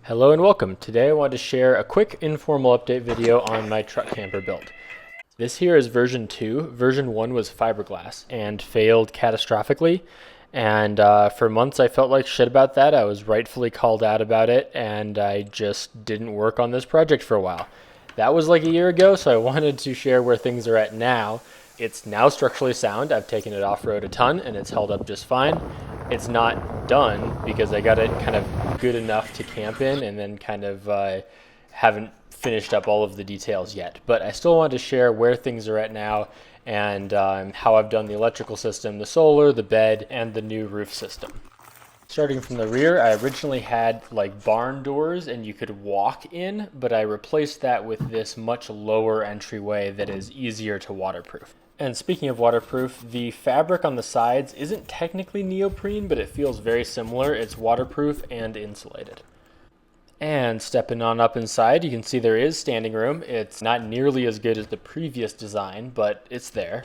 Hello and welcome. Today I wanted to share a quick informal update video on my truck camper build. This here is version 2. Version 1 was fiberglass and failed catastrophically. And for months I felt like shit about that. I was rightfully called out about it and I just didn't work on this project for a while. That was like a year ago, so I wanted to share where things are at now. It's now structurally sound. I've taken it off-road a ton and it's held up just fine. It's not done because I got it kind of good enough to camp in and then kind of haven't finished up all of the details yet. But I still wanted to share where things are at now and how I've done the electrical system, the solar, the bed, and the new roof system. Starting from the rear, I originally had like barn doors and you could walk in, but I replaced that with this much lower entryway that is easier to waterproof. And speaking of waterproof, the fabric on the sides isn't technically neoprene, but it feels very similar. It's waterproof and insulated. And stepping on up inside, you can see there is standing room. It's not nearly as good as the previous design, but it's there.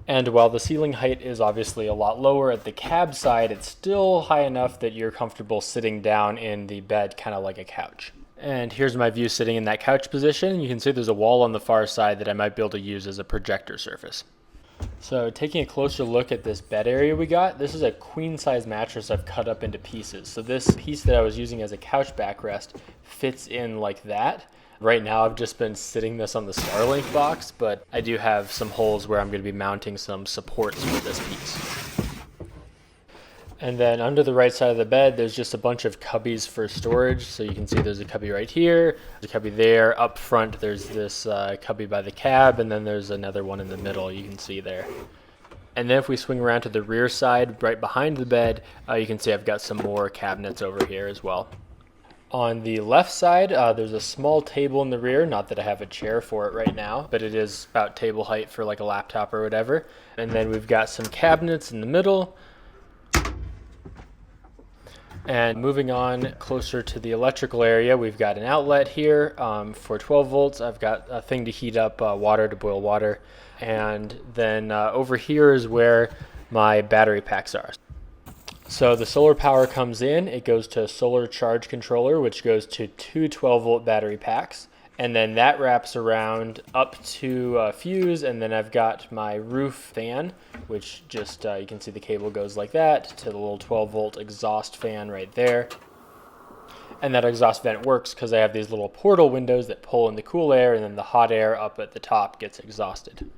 And while the ceiling height is obviously a lot lower at the cab side, it's still high enough that you're comfortable sitting down in the bed, kind of like a couch. And here's my view sitting in that couch position. You can see there's a wall on the far side that I might be able to use as a projector surface. So taking a closer look at this bed area we got, this is a queen size mattress I've cut up into pieces. So this piece that I was using as a couch backrest fits in like that. Right now I've just been sitting this on the Starlink box, but I do have some holes where I'm going to be mounting some supports for this piece. And then under the right side of the bed, there's just a bunch of cubbies for storage. So you can see there's a cubby right here, there's a cubby there. Up front, there's this cubby by the cab, and then there's another one in the middle you can see there. And then if we swing around to the rear side, right behind the bed, you can see I've got some more cabinets over here as well. On the left side, there's a small table in the rear, not that I have a chair for it right now, but it is about table height for like a laptop or whatever. And then we've got some cabinets in the middle. And moving on closer to the electrical area, we've got an outlet here for 12 volts. I've got a thing to heat up water, to boil water. And then over here is where my battery packs are. So the solar power comes in, it goes to a solar charge controller, which goes to two 12-volt battery packs. And then that wraps around up to a fuse, and then I've got my roof fan, which just, you can see the cable goes like that to the little 12-volt exhaust fan right there. And that exhaust vent works because I have these little portal windows that pull in the cool air, and then the hot air up at the top gets exhausted.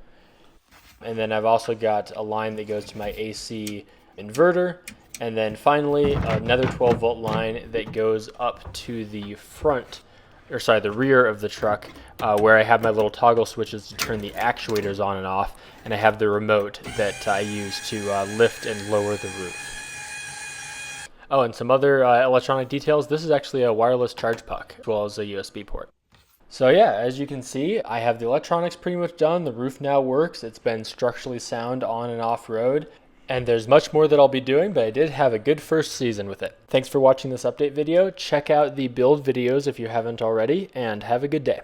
And then I've also got a line that goes to my AC inverter. And then finally, another 12-volt line that goes up to the the rear of the truck, where I have my little toggle switches to turn the actuators on and off, and I have the remote that I use to lift and lower the roof. Oh, and some other electronic details. This is actually a wireless charge puck, as well as a USB port. So yeah, as you can see, I have the electronics pretty much done. The roof now works. It's been structurally sound on and off road. And there's much more that I'll be doing, but I did have a good first season with it. Thanks for watching this update video. Check out the build videos if you haven't already, and have a good day.